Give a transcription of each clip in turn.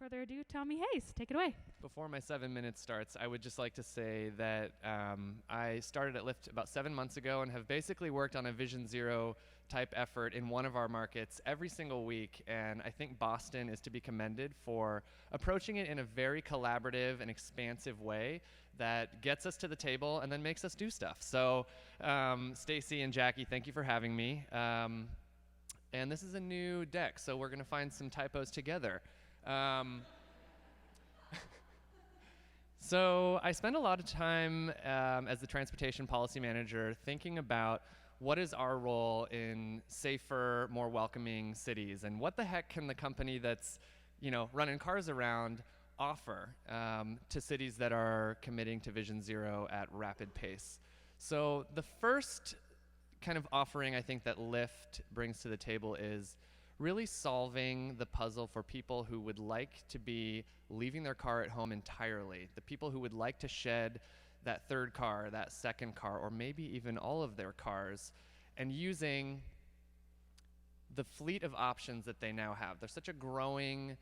further ado, Tommy Hayes, take it away. Before my 7 minutes starts, I would just like to say that I started at Lyft about 7 months ago and have basically worked on a Vision Zero type effort in one of our markets every single week. And I think Boston is to be commended for approaching it in a very collaborative and expansive way that gets us to the table and then makes us do stuff. So Stacy and Jackie, thank you for having me. And this is a new deck, so we're going to find some typos together. So I spend a lot of time as the transportation policy manager thinking about what is our role in safer, more welcoming cities, and what the heck can the company that's running cars around offer to cities that are committing to Vision Zero at rapid pace. So the first kind of offering I think that Lyft brings to the table is really solving the puzzle for people who would like to be leaving their car at home entirely, the people who would like to shed that third car, that second car, or maybe even all of their cars, and using the fleet of options that they now have. There's such a growing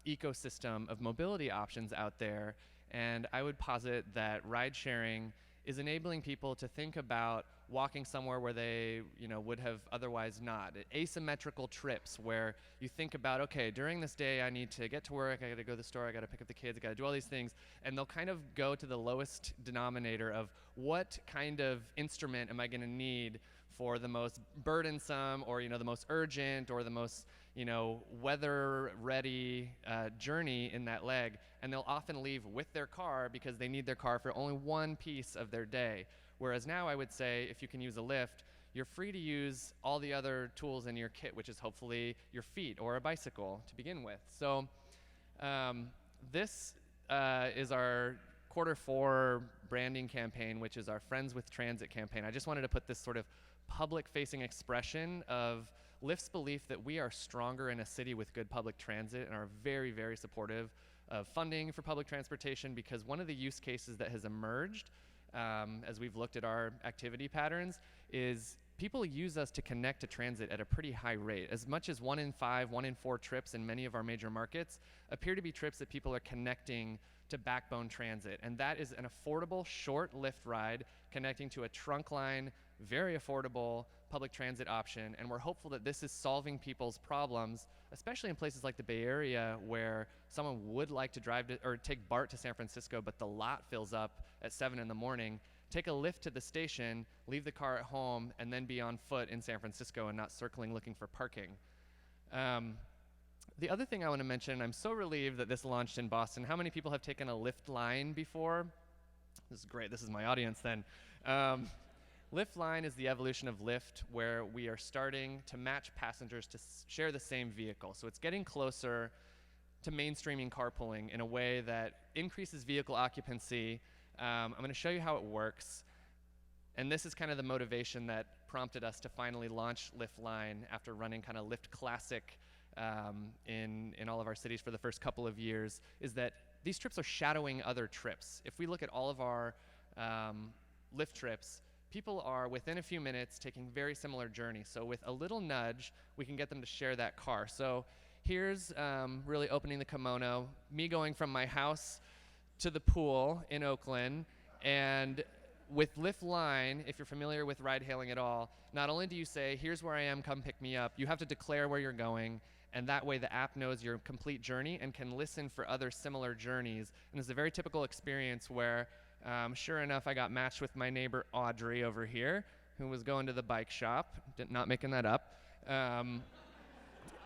ecosystem of mobility options out there, and I would posit that ride sharing is enabling people to think about walking somewhere where they would have otherwise not. Asymmetrical trips where you think about, okay, during this day I need to get to work, I gotta go to the store, I gotta pick up the kids, I gotta do all these things, and they'll kind of go to the lowest denominator of what kind of instrument am I gonna need for the most burdensome or the most urgent or the most weather-ready journey in that leg, and they'll often leave with their car because they need their car for only one piece of their day. Whereas now I would say if you can use a Lyft, you're free to use all the other tools in your kit, which is hopefully your feet or a bicycle to begin with. So this is our Q4 branding campaign, which is our Friends with Transit campaign. I just wanted to put this sort of public-facing expression of Lyft's belief that we are stronger in a city with good public transit and are very, very supportive of funding for public transportation, because one of the use cases that has emerged as we've looked at our activity patterns is people use us to connect to transit at a pretty high rate. As much as 1 in 5, 1 in 4 trips in many of our major markets appear to be trips that people are connecting to backbone transit. And that is an affordable, short Lyft ride connecting to a trunk line, very affordable public transit option. And we're hopeful that this is solving people's problems, especially in places like the Bay Area where someone would like to drive to, or take BART to San Francisco, but the lot fills up at 7 in the morning. Take a Lyft to the station, leave the car at home, and then be on foot in San Francisco and not circling looking for parking. The other thing I want to mention, I'm so relieved that this launched in Boston. How many people have taken a Lyft Line before? This is great. This is my audience then. Lyft Line is the evolution of Lyft, where we are starting to match passengers to share the same vehicle. So it's getting closer to mainstreaming carpooling in a way that increases vehicle occupancy. I'm going to show you how it works. And this is kind of the motivation that prompted us to finally launch Lyft Line after running kind of Lyft Classic in all of our cities for the first couple of years, is that these trips are shadowing other trips. If we look at all of our Lyft trips, people are within a few minutes taking very similar journeys. So with a little nudge, we can get them to share that car. So here's really opening the kimono, me going from my house to the pool in Oakland. And with Lyft Line, if you're familiar with ride hailing at all, not only do you say, here's where I am, come pick me up, you have to declare where you're going. And that way the app knows your complete journey and can listen for other similar journeys. And it's a very typical experience where, sure enough, I got matched with my neighbor Audrey over here, who was going to the bike shop, not making that up.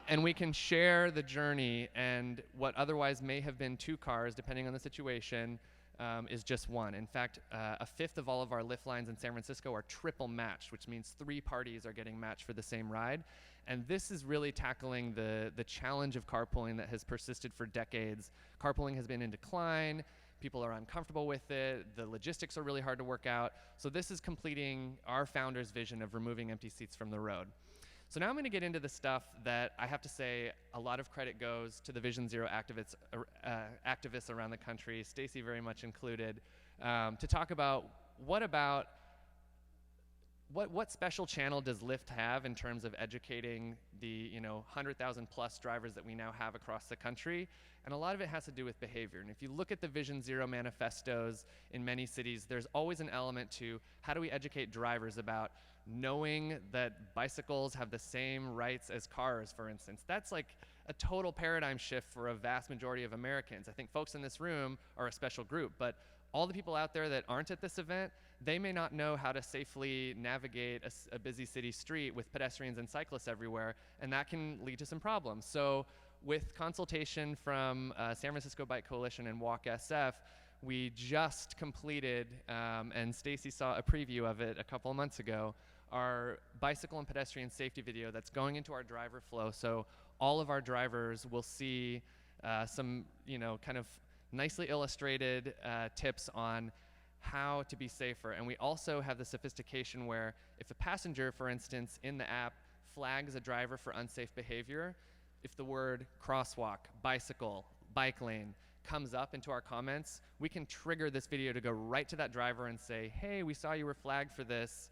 And we can share the journey, and what otherwise may have been 2 cars, depending on the situation, is just 1. In fact, a fifth of all of our Lyft lines in San Francisco are triple matched, which means 3 parties are getting matched for the same ride. And this is really tackling the challenge of carpooling that has persisted for decades. Carpooling has been in decline. People are uncomfortable with it. The logistics are really hard to work out. So this is completing our founder's vision of removing empty seats from the road. So now I'm going to get into the stuff that I have to say a lot of credit goes to the Vision Zero activists around the country, Stacy very much included, to talk about what about what special channel does Lyft have in terms of educating the 100,000 plus drivers that we now have across the country? And a lot of it has to do with behavior. And if you look at the Vision Zero manifestos in many cities, there's always an element to how do we educate drivers about knowing that bicycles have the same rights as cars, for instance. That's like a total paradigm shift for a vast majority of Americans. I think folks in this room are a special group, but all the people out there that aren't at this event, they may not know how to safely navigate a busy city street with pedestrians and cyclists everywhere, and that can lead to some problems. So with consultation from San Francisco Bike Coalition and Walk SF, we just completed, and Stacy saw a preview of it a couple of months ago, our bicycle and pedestrian safety video that's going into our driver flow. So all of our drivers will see some, kind of nicely illustrated tips on how to be safer. And we also have the sophistication where if a passenger, for instance, in the app flags a driver for unsafe behavior, if the word crosswalk, bicycle, bike lane comes up into our comments, we can trigger this video to go right to that driver and say, hey, we saw you were flagged for this.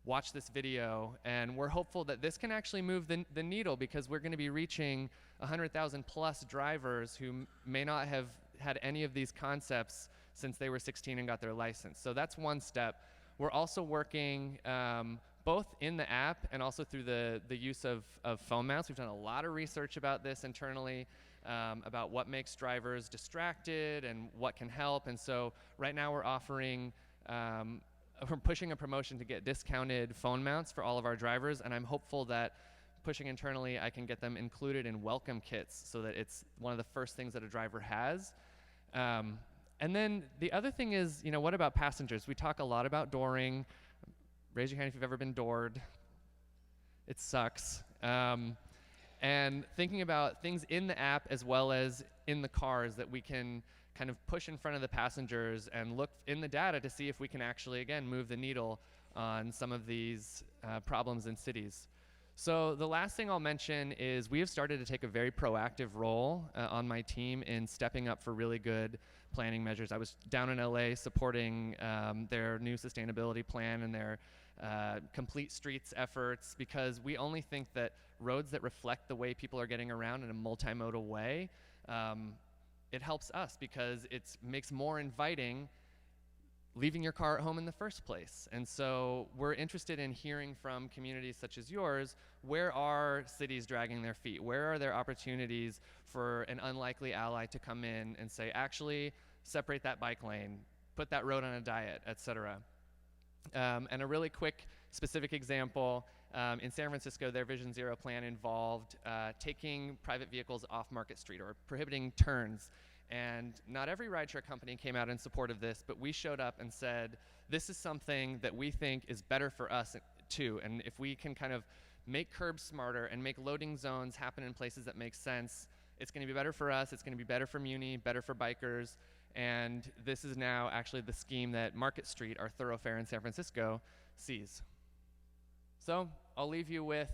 Watch this video. And we're hopeful that this can actually move the needle, because we're going to be reaching 100,000 plus drivers who may not have had any of these concepts since they were 16 and got their license. So that's one step. We're also working both in the app and also through the use of phone mounts. We've done a lot of research about this internally, about what makes drivers distracted and what can help. And so right now we're offering, we're pushing a promotion to get discounted phone mounts for all of our drivers, and I'm hopeful that pushing internally, I can get them included in welcome kits so that it's one of the first things that a driver has. And then the other thing is, what about passengers? We talk a lot about dooring. Raise your hand if you've ever been doored. It sucks. And thinking about things in the app as well as in the cars that we can kind of push in front of the passengers and look in the data to see if we can actually, again, move the needle on some of these problems in cities. So the last thing I'll mention is we have started to take a very proactive role on my team in stepping up for really good planning measures. I was down in LA supporting their new sustainability plan and their complete streets efforts, because we only think that roads that reflect the way people are getting around in a multimodal way, it helps us because it makes more inviting leaving your car at home in the first place. And so we're interested in hearing from communities such as yours, where are cities dragging their feet? Where are there opportunities for an unlikely ally to come in and say, actually, separate that bike lane, put that road on a diet, et cetera. And a really quick specific example, in San Francisco, their Vision Zero plan involved taking private vehicles off Market Street or prohibiting turns. And not every rideshare company came out in support of this, but we showed up and said, this is something that we think is better for us too. And if we can kind of make curbs smarter and make loading zones happen in places that make sense, it's going to be better for us, it's going to be better for Muni, better for bikers. And this is now actually the scheme that Market Street, our thoroughfare in San Francisco, sees. So I'll leave you with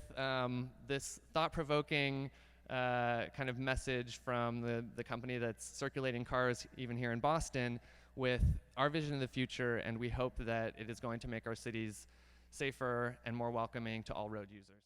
this thought-provoking kind of message from the company that's circulating cars even here in Boston, with our vision of the future, and we hope that it is going to make our cities safer and more welcoming to all road users.